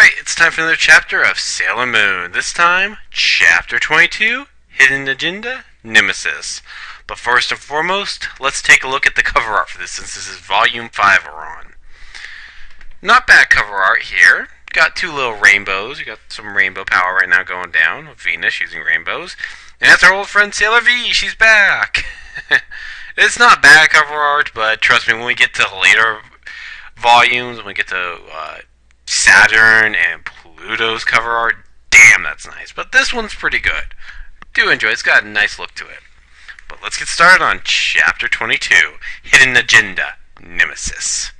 Alright, it's time for another chapter of Sailor Moon. This time, Chapter 22, Hidden Agenda, Nemesis. But first and foremost, let's take a look at the cover art for this, since this is Volume 5 we're on. Not bad cover art here. Got two little rainbows. You got some rainbow power right now going down with Venus using rainbows. And that's our old friend Sailor V. She's back. It's not bad cover art, but trust me, when we get to later volumes, when we get to Saturn and Pluto's cover art, damn, that's nice. But this one's pretty good. Do enjoy it. It's got a nice look to it. But let's get started on Chapter 22, Hidden Agenda, Nemesis.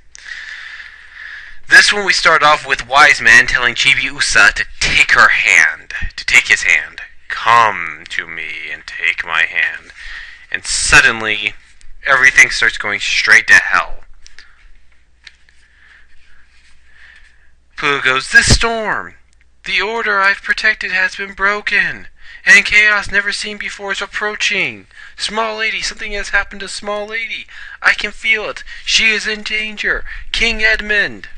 This one we start off with Wise Man telling Chibiusa to take her hand, to take his hand. Come to me and take my hand. And suddenly, everything starts going straight to hell. Pluto goes, "This storm! The order I've protected has been broken, and chaos never seen before is approaching. Small Lady, something has happened to Small Lady. I can feel it. She is in danger. King Edmund."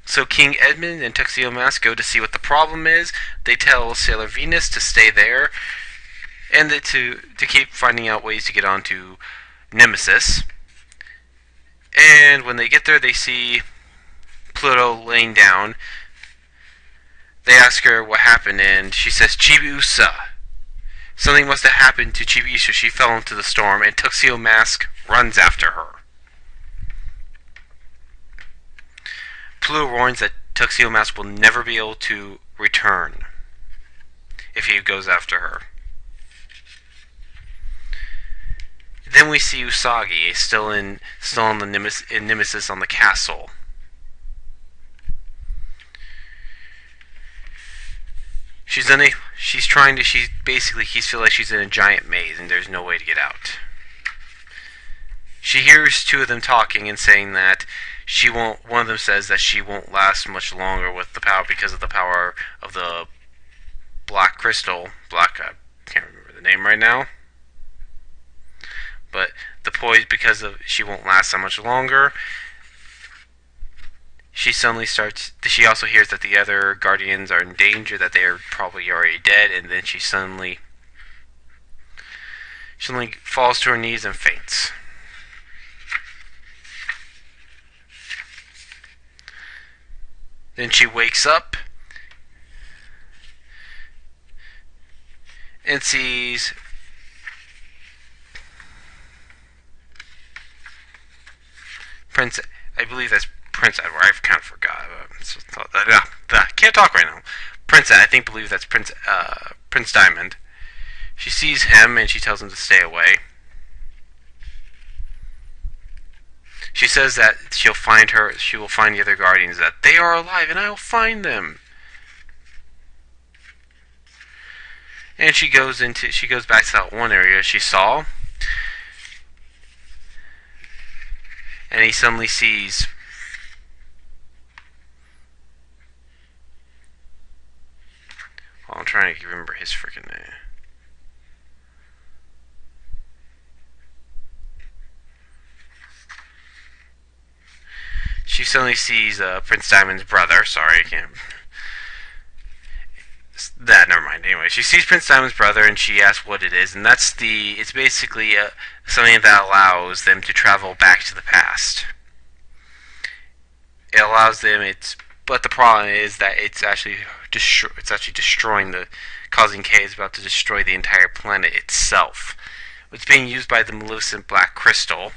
So King Edmund and Tuxedo Mask go to see what the problem is. They tell Sailor Venus to stay there, and to keep finding out ways to get onto Nemesis. And when they get there, they see Pluto laying down. They ask her what happened, and she says, "Chibiusa. Something must have happened to Chibiusa. She fell into the storm," and Tuxedo Mask runs after her. Pluto warns that Tuxedo Mask will never be able to return if he goes after her. Then we see Usagi still in the Nemesis on the castle. He feels like she's in a giant maze and there's no way to get out. She hears two of them talking and saying that one of them says that she won't last much longer with the power because of the power of the black crystal. I can't remember the name right now. But the poise, she won't last that much longer. She also hears that the other guardians are in danger, that they are probably already dead, and then she suddenly falls to her knees and faints. Then she wakes up and sees I believe that's Prince Edward. I kind of forgot. I can't talk right now. I believe that's Prince Diamond. She sees him and she tells him to stay away. She says that she will find the other guardians, that they are alive and I will find them. And she goes back to that one area she saw. And he suddenly sees I'm trying to remember his freaking name. She suddenly sees Prince Diamond's brother. Sorry, I can't. Never mind. Anyway, she sees Prince Diamond's brother and she asks what it is, and it's basically something that allows them to travel back to the past. It allows them. But the problem is that it's actually destroying causing chaos, about to destroy the entire planet itself. It's being used by the Maleficent Black Crystal.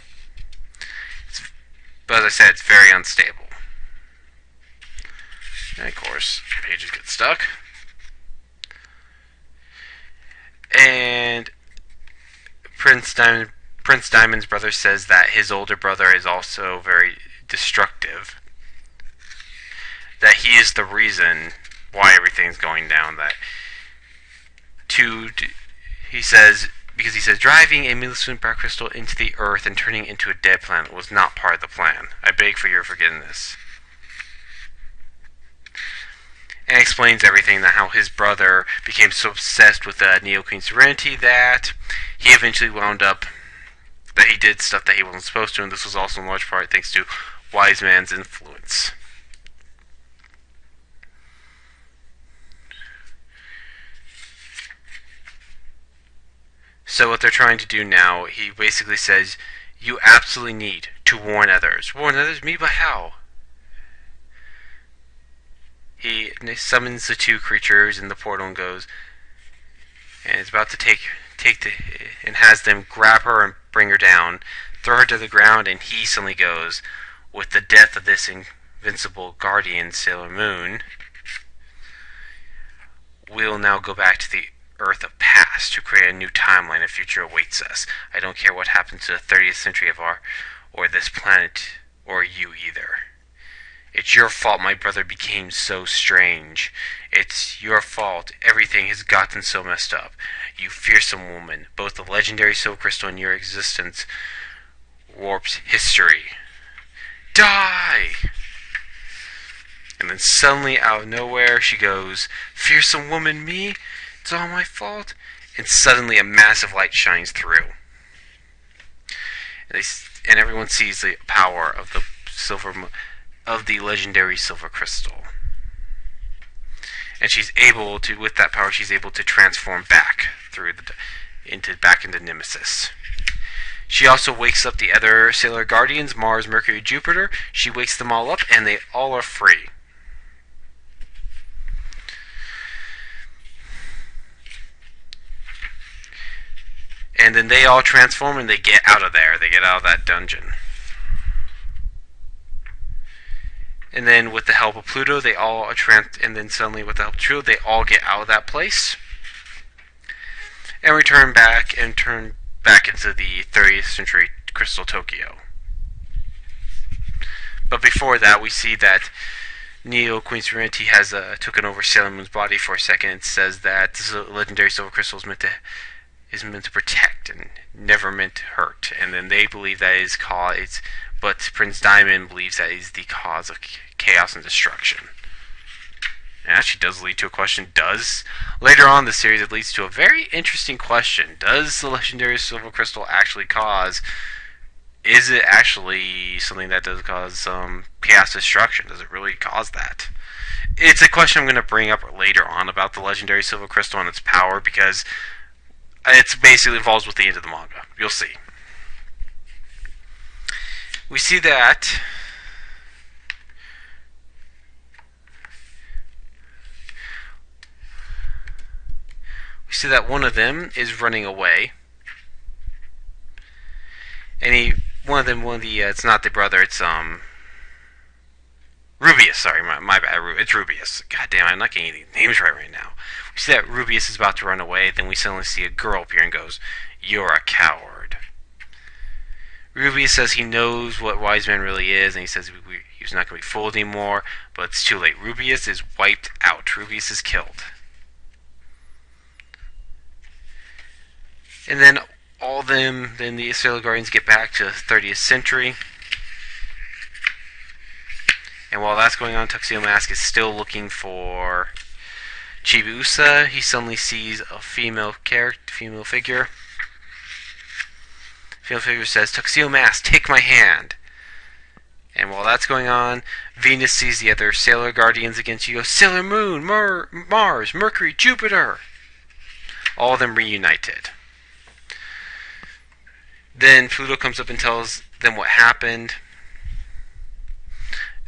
But as I said, it's very unstable. And of course, pages get stuck. And Prince Diamond's brother says that his older brother is also very destructive. That he is the reason why everything's going down. He says driving a Maleficent Black Crystal into the earth and turning it into a dead planet was not part of the plan. I beg for your forgiveness. And explains everything, that how his brother became so obsessed with Neo Queen Serenity that he eventually wound up, that he did stuff that he wasn't supposed to, and this was also in large part thanks to Wise Man's influence. So what they're trying to do now, he basically says, you absolutely need to warn others. Warn others? Me? But how? He summons the two creatures in the portal and goes, and is about to take and has them grab her and bring her down, throw her to the ground, and he suddenly goes, with the death of this invincible guardian, Sailor Moon, we'll now go back to the Earth of past to create a new timeline. A future awaits us. I don't care what happens to the 30th century or this planet, or you either. It's your fault my brother became so strange. It's your fault everything has gotten so messed up. You fearsome woman, both the legendary Silver Crystal and your existence warps history. Die! And then suddenly, out of nowhere, she goes, fearsome woman, me? It's all my fault? And suddenly a massive light shines through. And everyone sees the power of the legendary Silver Crystal. And she's able to, with that power, she's able to transform back into Nemesis. She also wakes up the other Sailor Guardians, Mars, Mercury, Jupiter. She wakes them all up, and they all are free. And then they all transform and they get out of there. They get out of that dungeon. And then with the help of Pluto, they all and then suddenly with the help of Pluto, they all get out of that place and turn back into the 30th century Crystal Tokyo. But before that, we see that Neo Queen Serenity has taken over Sailor Moon's body for a second. It says that this legendary Silver Crystal is meant to protect and never meant to hurt. And then they believe that is cause, but Prince Diamond believes that is the cause of chaos and destruction. And actually does lead to a question. Later on in the series, it leads to a very interesting question. Does the legendary Silver Crystal actually cause... Is it actually something that does cause chaos destruction? Does it really cause that? It's a question I'm going to bring up later on about the legendary Silver Crystal and its power, because it's basically involves with the end of the manga. You'll see. We see that one of them is running away, and it's not the brother, it's Rubius, sorry, my bad, it's Rubius. God damn, I'm not getting any names right now. We see that Rubius is about to run away, then we suddenly see a girl appear and goes, "You're a coward." Rubius says he knows what Wise Man really is, and he says he's not going to be fooled anymore, but it's too late. Rubius is wiped out. Rubius is killed. And then then the Sailor Guardians get back to the 30th century. And while that's going on, Tuxedo Mask is still looking for Chibiusa. He suddenly sees a female figure. Female figure says, "Tuxedo Mask, take my hand." And while that's going on, Venus sees the other Sailor Guardians again. She goes, "Sailor Moon, Mars, Mercury, Jupiter." All of them reunited. Then Pluto comes up and tells them what happened.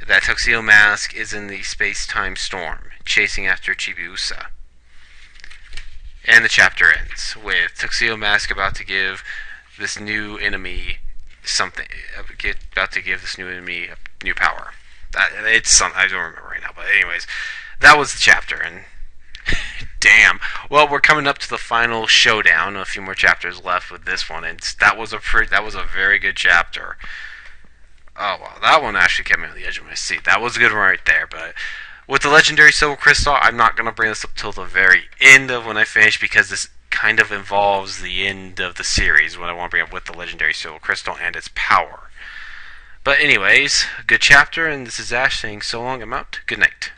That Tuxedo Mask is in the space-time storm, chasing after Chibiusa. And the chapter ends with Tuxedo Mask about to give this new enemy new power. I don't remember right now, but anyways, that was the chapter, and damn. Well, we're coming up to the final showdown. A few more chapters left with this one, and that was a very good chapter. Oh, well, that one actually kept me on the edge of my seat. That was a good one right there, but with the legendary Silver Crystal, I'm not going to bring this up till the very end of when I finish, because this kind of involves the end of the series, what I want to bring up with the legendary Silver Crystal and its power. But anyways, good chapter, and this is Ash saying so long, I'm out. Good night.